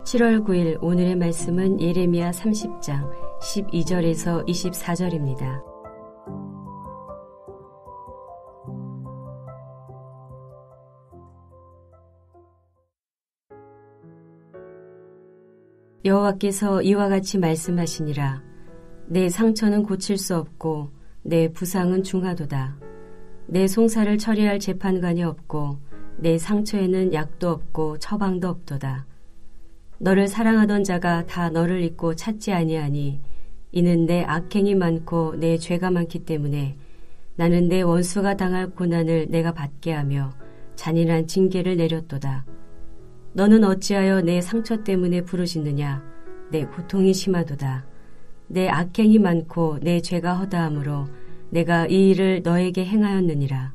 7월 9일 오늘의 말씀은 예레미야 30장 12절에서 24절입니다. 여호와께서 이와 같이 말씀하시니라. 내 상처는 고칠 수 없고 내 부상은 중하도다. 내 송사를 처리할 재판관이 없고 내 상처에는 약도 없고 처방도 없도다. 너를 사랑하던 자가 다 너를 잊고 찾지 아니하니 이는 내 악행이 많고 내 죄가 많기 때문에 나는 내 원수가 당할 고난을 내가 받게 하며 잔인한 징계를 내렸도다. 너는 어찌하여 내 상처 때문에 부르짖느냐? 내 고통이 심하도다. 내 악행이 많고 내 죄가 허다하므로 내가 이 일을 너에게 행하였느니라.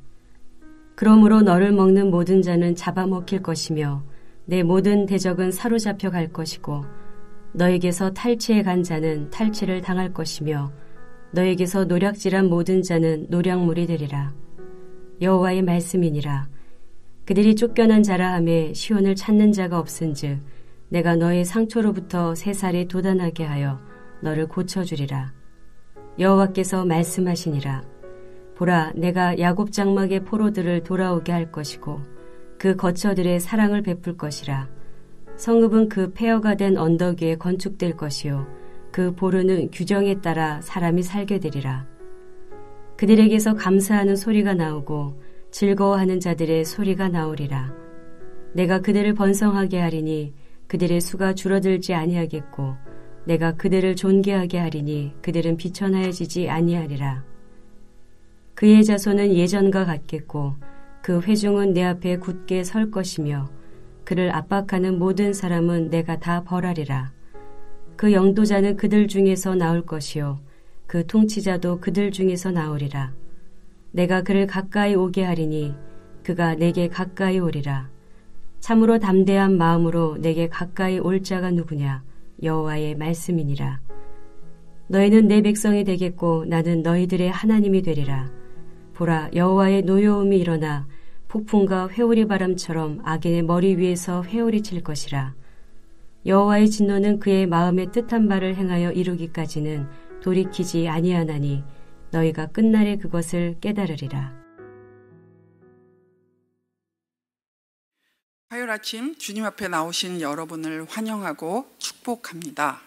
그러므로 너를 먹는 모든 자는 잡아먹힐 것이며 내 모든 대적은 사로잡혀 갈 것이고 너에게서 탈취해 간 자는 탈취를 당할 것이며 너에게서 노략질한 모든 자는 노략물이 되리라. 여호와의 말씀이니라. 그들이 쫓겨난 자라 하매 시온을 찾는 자가 없은즉 내가 너의 상처로부터 새살이 돋아나게 하여 너를 고쳐주리라. 여호와께서 말씀하시니라. 보라, 내가 야곱 장막의 포로들을 돌아오게 할 것이고 그 거처들의 사랑을 베풀 것이라. 성읍은 그 폐허가 된 언덕 위에 건축될 것이요 그 보르는 규정에 따라 사람이 살게 되리라. 그들에게서 감사하는 소리가 나오고 즐거워하는 자들의 소리가 나오리라. 내가 그들을 번성하게 하리니 그들의 수가 줄어들지 아니하겠고 내가 그들을 존귀하게 하리니 그들은 비천하여지지 아니하리라. 그의 자손은 예전과 같겠고 그 회중은 내 앞에 굳게 설 것이며 그를 압박하는 모든 사람은 내가 다 벌하리라. 그 영도자는 그들 중에서 나올 것이요 그 통치자도 그들 중에서 나오리라. 내가 그를 가까이 오게 하리니 그가 내게 가까이 오리라. 참으로 담대한 마음으로 내게 가까이 올 자가 누구냐? 여호와의 말씀이니라. 너희는 내 백성이 되겠고 나는 너희들의 하나님이 되리라. 보라, 여호와의 노여움이 일어나 폭풍과 회오리 바람처럼 악인의 머리 위에서 회오리 칠 것이라. 여호와의 진노는 그의 마음에 뜻한 바를 행하여 이루기까지는 돌이키지 아니하나니 너희가 끝날에 그것을 깨달으리라. 화요일 아침 주님 앞에 나오신 여러분을 환영하고 축복합니다.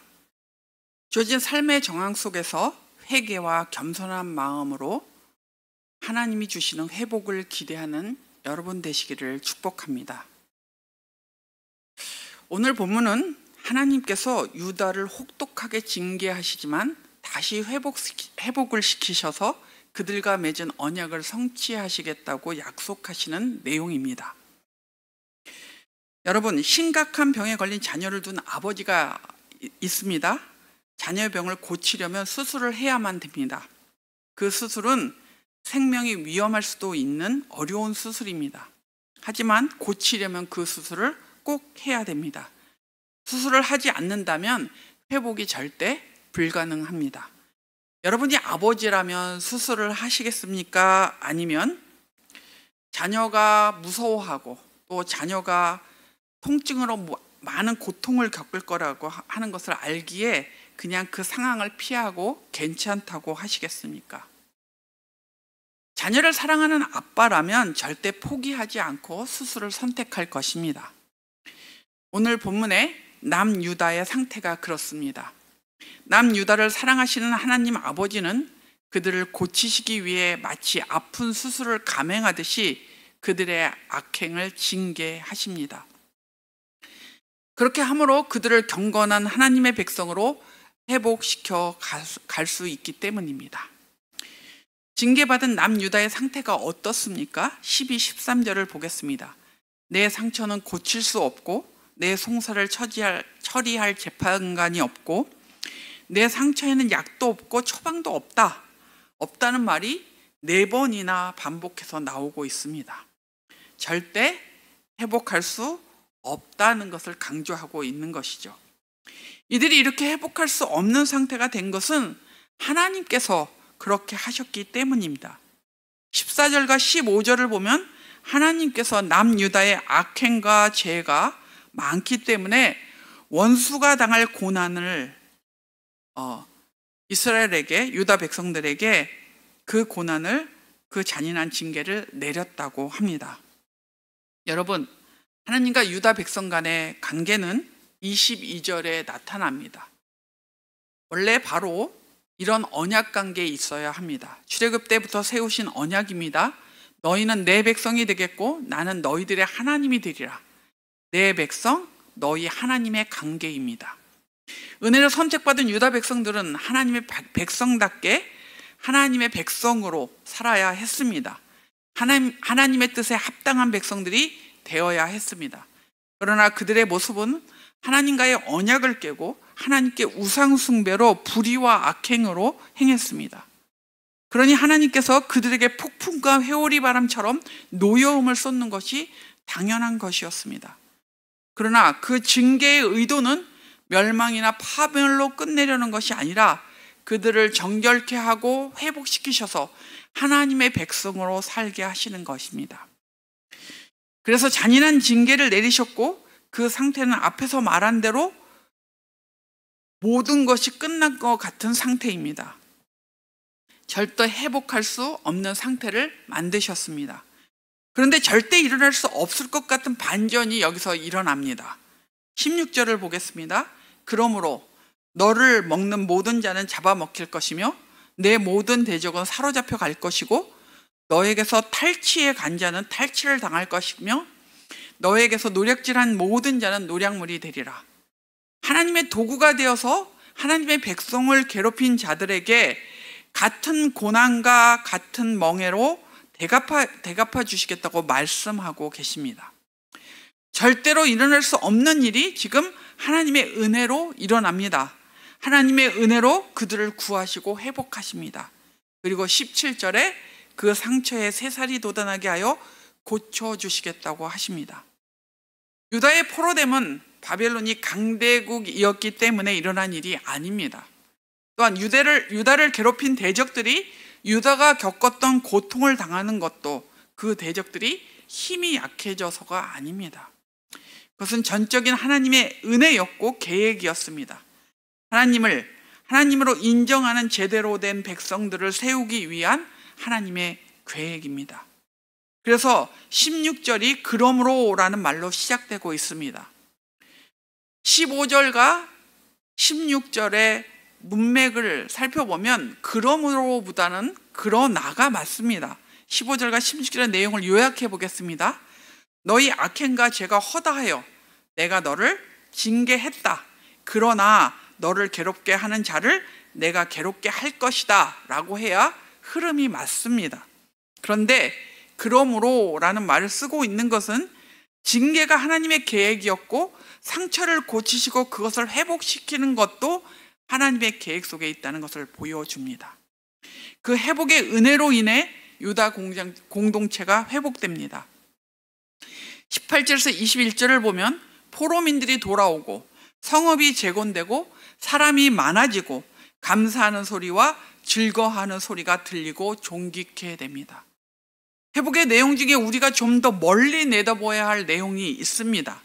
주어진 삶의 정황 속에서 회개와 겸손한 마음으로 하나님이 주시는 회복을 기대하는 여러분 되시기를 축복합니다. 오늘 본문은 하나님께서 유다를 혹독하게 징계하시지만 다시 회복을 시키셔서 그들과 맺은 언약을 성취하시겠다고 약속하시는 내용입니다. 여러분, 심각한 병에 걸린 자녀를 둔 아버지가 있습니다. 자녀의 병을 고치려면 수술을 해야만 됩니다. 그 수술은 생명이 위험할 수도 있는 어려운 수술입니다. 하지만 고치려면 그 수술을 꼭 해야 됩니다. 수술을 하지 않는다면 회복이 절대 불가능합니다. 여러분이 아버지라면 수술을 하시겠습니까? 아니면 자녀가 무서워하고 또 자녀가 통증으로 많은 고통을 겪을 거라고 하는 것을 알기에 그냥 그 상황을 피하고 괜찮다고 하시겠습니까? 자녀를 사랑하는 아빠라면 절대 포기하지 않고 수술을 선택할 것입니다. 오늘 본문의 남유다의 상태가 그렇습니다. 남유다를 사랑하시는 하나님 아버지는 그들을 고치시기 위해 마치 아픈 수술을 감행하듯이 그들의 악행을 징계하십니다. 그렇게 함으로 그들을 경건한 하나님의 백성으로 회복시켜 갈 수 있기 때문입니다. 징계받은 남유다의 상태가 어떻습니까? 12, 13절을 보겠습니다. 내 상처는 고칠 수 없고 내 송사를 처리할 재판관이 없고 내 상처에는 약도 없고 처방도 없다. 없다는 말이 4번이나 반복해서 나오고 있습니다. 절대 회복할 수 없다는 것을 강조하고 있는 것이죠. 이들이 이렇게 회복할 수 없는 상태가 된 것은 하나님께서 그렇게 하셨기 때문입니다. 14절과 15절을 보면 하나님께서 남유다의 악행과 죄가 많기 때문에 원수가 당할 고난을 이스라엘에게, 유다 백성들에게 그 고난을, 그 잔인한 징계를 내렸다고 합니다. 여러분, 하나님과 유다 백성 간의 관계는 22절에 나타납니다. 원래 바로 이런 언약 관계에 있어야 합니다. 출애굽 때부터 세우신 언약입니다. 너희는 내 백성이 되겠고 나는 너희들의 하나님이 되리라. 내 백성, 너희 하나님의 관계입니다. 은혜로 선택받은 유다 백성들은 하나님의 백성답게 하나님의 백성으로 살아야 했습니다. 하나님의 뜻에 합당한 백성들이 되어야 했습니다. 그러나 그들의 모습은 하나님과의 언약을 깨고 하나님께 우상 숭배로 불의와 악행으로 행했습니다. 그러니 하나님께서 그들에게 폭풍과 회오리 바람처럼 노여움을 쏟는 것이 당연한 것이었습니다. 그러나 그 징계의 의도는 멸망이나 파멸로 끝내려는 것이 아니라 그들을 정결케 하고 회복시키셔서 하나님의 백성으로 살게 하시는 것입니다. 그래서 잔인한 징계를 내리셨고 그 상태는 앞에서 말한 대로 모든 것이 끝난 것 같은 상태입니다. 절대 회복할 수 없는 상태를 만드셨습니다. 그런데 절대 일어날 수 없을 것 같은 반전이 여기서 일어납니다. 16절을 보겠습니다. 그러므로 너를 먹는 모든 자는 잡아먹힐 것이며 내 모든 대적은 사로잡혀 갈 것이고 너에게서 탈취에 간 자는 탈취를 당할 것이며 너에게서 노략질한 모든 자는 노략물이 되리라. 하나님의 도구가 되어서 하나님의 백성을 괴롭힌 자들에게 같은 고난과 같은 멍해로 대갚아 주시겠다고 말씀하고 계십니다. 절대로 일어날 수 없는 일이 지금 하나님의 은혜로 일어납니다. 하나님의 은혜로 그들을 구하시고 회복하십니다. 그리고 17절에 그 상처에 새살이 돋아나게 하여 고쳐주시겠다고 하십니다. 유다의 포로됨은 바벨론이 강대국이었기 때문에 일어난 일이 아닙니다. 또한 유다를 괴롭힌 대적들이 유다가 겪었던 고통을 당하는 것도 그 대적들이 힘이 약해져서가 아닙니다. 그것은 전적인 하나님의 은혜였고 계획이었습니다. 하나님으로 인정하는 제대로 된 백성들을 세우기 위한 하나님의 계획입니다. 그래서 16절이 그러므로라는 말로 시작되고 있습니다. 15절과 16절의 문맥을 살펴보면 그러므로보다는 그러나가 맞습니다. 15절과 16절의 내용을 요약해 보겠습니다. 너희 악행과 죄가 허다하여 내가 너를 징계했다. 그러나 너를 괴롭게 하는 자를 내가 괴롭게 할 것이다 라고 해야 흐름이 맞습니다. 그런데 그러므로라는 말을 쓰고 있는 것은 징계가 하나님의 계획이었고 상처를 고치시고 그것을 회복시키는 것도 하나님의 계획 속에 있다는 것을 보여줍니다. 그 회복의 은혜로 인해 유다 공동체가 회복됩니다. 18절에서 21절을 보면 포로민들이 돌아오고 성읍이 재건되고 사람이 많아지고 감사하는 소리와 즐거워하는 소리가 들리고 존귀케 됩니다. 회복의 내용 중에 우리가 좀 더 멀리 내다봐야 할 내용이 있습니다.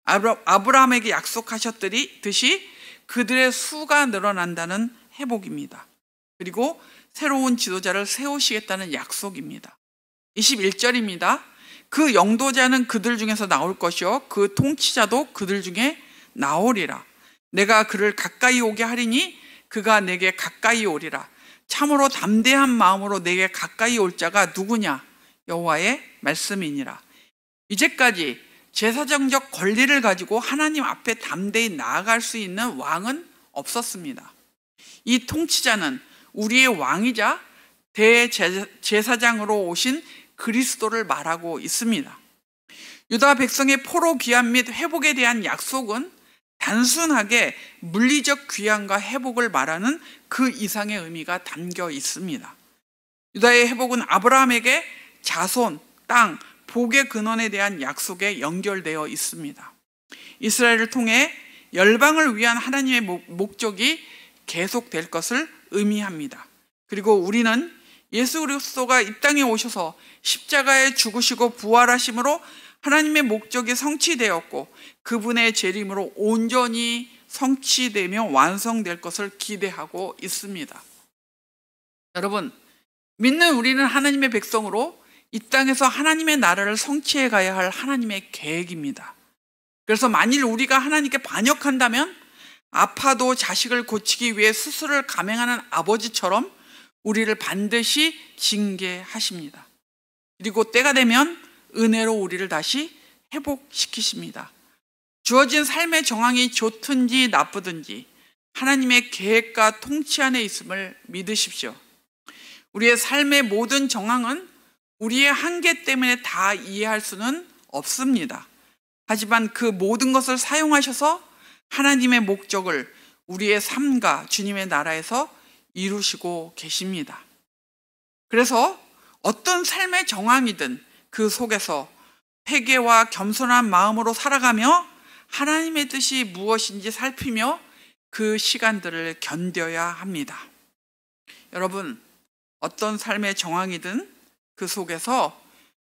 아브라함에게 약속하셨듯이 그들의 수가 늘어난다는 회복입니다. 그리고 새로운 지도자를 세우시겠다는 약속입니다. 21절입니다. 그 영도자는 그들 중에서 나올 것이요 그 통치자도 그들 중에 나오리라. 내가 그를 가까이 오게 하리니 그가 내게 가까이 오리라. 참으로 담대한 마음으로 내게 가까이 올 자가 누구냐? 여호와의 말씀이니라. 이제까지 제사장적 권리를 가지고 하나님 앞에 담대히 나아갈 수 있는 왕은 없었습니다. 이 통치자는 우리의 왕이자 대제사장으로 오신 그리스도를 말하고 있습니다. 유다 백성의 포로 귀환 및 회복에 대한 약속은 단순하게 물리적 귀환과 회복을 말하는 그 이상의 의미가 담겨 있습니다. 유다의 회복은 아브라함에게 자손, 땅, 복의 근원에 대한 약속에 연결되어 있습니다. 이스라엘을 통해 열방을 위한 하나님의 목적이 계속될 것을 의미합니다. 그리고 우리는 예수 그리스도가 이 땅에 오셔서 십자가에 죽으시고 부활하심으로 하나님의 목적이 성취되었고 그분의 재림으로 온전히 성취되며 완성될 것을 기대하고 있습니다. 여러분, 믿는 우리는 하나님의 백성으로 이 땅에서 하나님의 나라를 성취해 가야 할 하나님의 계획입니다. 그래서 만일 우리가 하나님께 반역한다면 아파도 자식을 고치기 위해 수술을 감행하는 아버지처럼 우리를 반드시 징계하십니다. 그리고 때가 되면 은혜로 우리를 다시 회복시키십니다. 주어진 삶의 정황이 좋든지 나쁘든지 하나님의 계획과 통치 안에 있음을 믿으십시오. 우리의 삶의 모든 정황은 우리의 한계 때문에 다 이해할 수는 없습니다. 하지만 그 모든 것을 사용하셔서 하나님의 목적을 우리의 삶과 주님의 나라에서 이루시고 계십니다. 그래서 어떤 삶의 정황이든 그 속에서 회개와 겸손한 마음으로 살아가며 하나님의 뜻이 무엇인지 살피며 그 시간들을 견뎌야 합니다. 여러분, 어떤 삶의 정황이든 그 속에서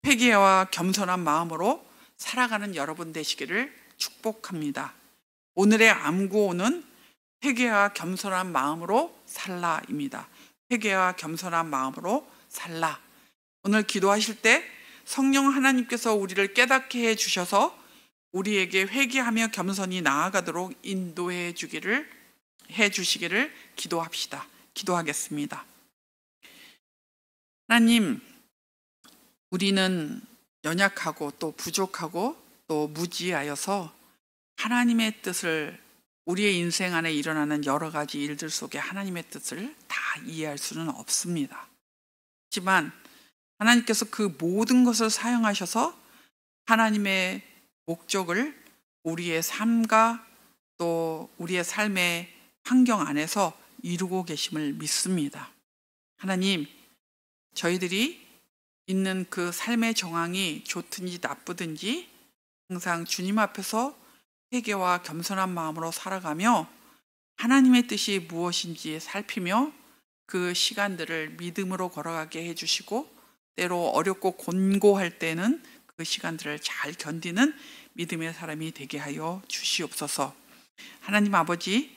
회개와 겸손한 마음으로 살아가는 여러분 되시기를 축복합니다. 오늘의 암구호는 회개와 겸손한 마음으로 살라입니다. 회개와 겸손한 마음으로 살라. 오늘 기도하실 때 성령 하나님께서 우리를 깨닫게 해 주셔서 우리에게 회개하며 겸손히 나아가도록 인도해 주시기를 기도합시다. 기도하겠습니다. 하나님, 우리는 연약하고 또 부족하고 또 무지하여서 하나님의 뜻을 우리의 인생 안에 일어나는 여러 가지 일들 속에 하나님의 뜻을 다 이해할 수는 없습니다. 하지만 하나님께서 그 모든 것을 사용하셔서 하나님의 목적을 우리의 삶과 또 우리의 삶의 환경 안에서 이루고 계심을 믿습니다. 하나님, 저희들이 있는 그 삶의 정황이 좋든지 나쁘든지 항상 주님 앞에서 회개와 겸손한 마음으로 살아가며 하나님의 뜻이 무엇인지 살피며 그 시간들을 믿음으로 걸어가게 해주시고 때로 어렵고 곤고할 때는 그 시간들을 잘 견디는 믿음의 사람이 되게 하여 주시옵소서. 하나님 아버지,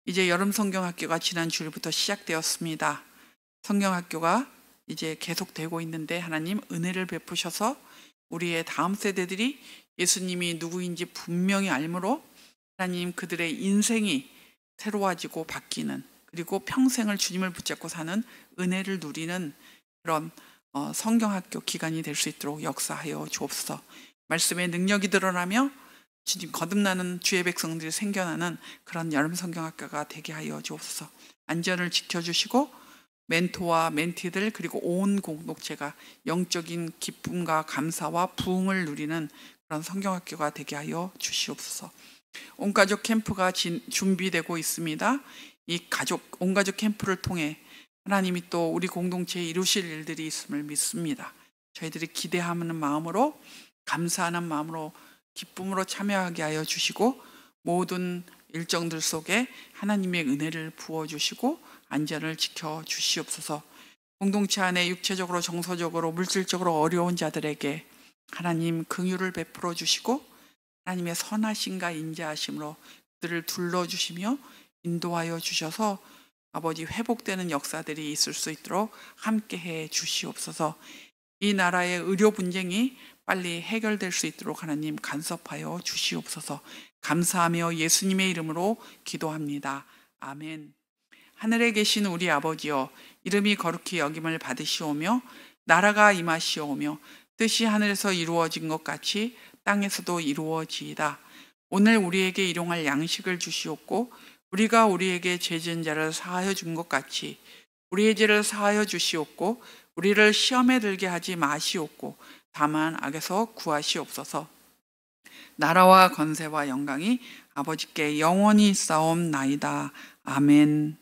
이제 여름 성경학교가 지난 주일부터 시작되었습니다. 성경학교가 이제 계속되고 있는데 하나님 은혜를 베푸셔서 우리의 다음 세대들이 예수님이 누구인지 분명히 알므로 하나님 그들의 인생이 새로워지고 바뀌는, 그리고 평생을 주님을 붙잡고 사는 은혜를 누리는 그런 성경학교 기간이 될 수 있도록 역사하여 주옵소서. 말씀의 능력이 드러나며 주님 거듭나는 주의 백성들이 생겨나는 그런 여름 성경학교가 되게 하여 주옵소서. 안전을 지켜주시고 멘토와 멘티들 그리고 온 공동체가 영적인 기쁨과 감사와 부흥을 누리는 그런 성경학교가 되게 하여 주시옵소서. 온가족 캠프가 준비되고 있습니다. 이 온가족 캠프를 통해 하나님이 또 우리 공동체에 이루실 일들이 있음을 믿습니다. 저희들이 기대하는 마음으로, 감사하는 마음으로, 기쁨으로 참여하게 하여 주시고 모든 일정들 속에 하나님의 은혜를 부어주시고 안전을 지켜주시옵소서. 공동체 안에 육체적으로 정서적으로 물질적으로 어려운 자들에게 하나님 긍휼을 베풀어 주시고 하나님의 선하심과 인자하심으로 그들을 둘러주시며 인도하여 주셔서 아버지 회복되는 역사들이 있을 수 있도록 함께해 주시옵소서. 이 나라의 의료 분쟁이 빨리 해결될 수 있도록 하나님 간섭하여 주시옵소서. 감사하며 예수님의 이름으로 기도합니다. 아멘. 하늘에 계신 우리 아버지여, 이름이 거룩히 여김을 받으시오며 나라가 임하시오며 뜻이 하늘에서 이루어진 것 같이 땅에서도 이루어지이다. 오늘 우리에게 일용할 양식을 주시옵고 우리가 우리에게 죄 지은 자를 사하여 준 것 같이 우리의 죄를 사하여 주시옵고 우리를 시험에 들게 하지 마시옵고 다만 악에서 구하시옵소서. 나라와 권세와 영광이 아버지께 영원히 있사옵나이다. 아멘.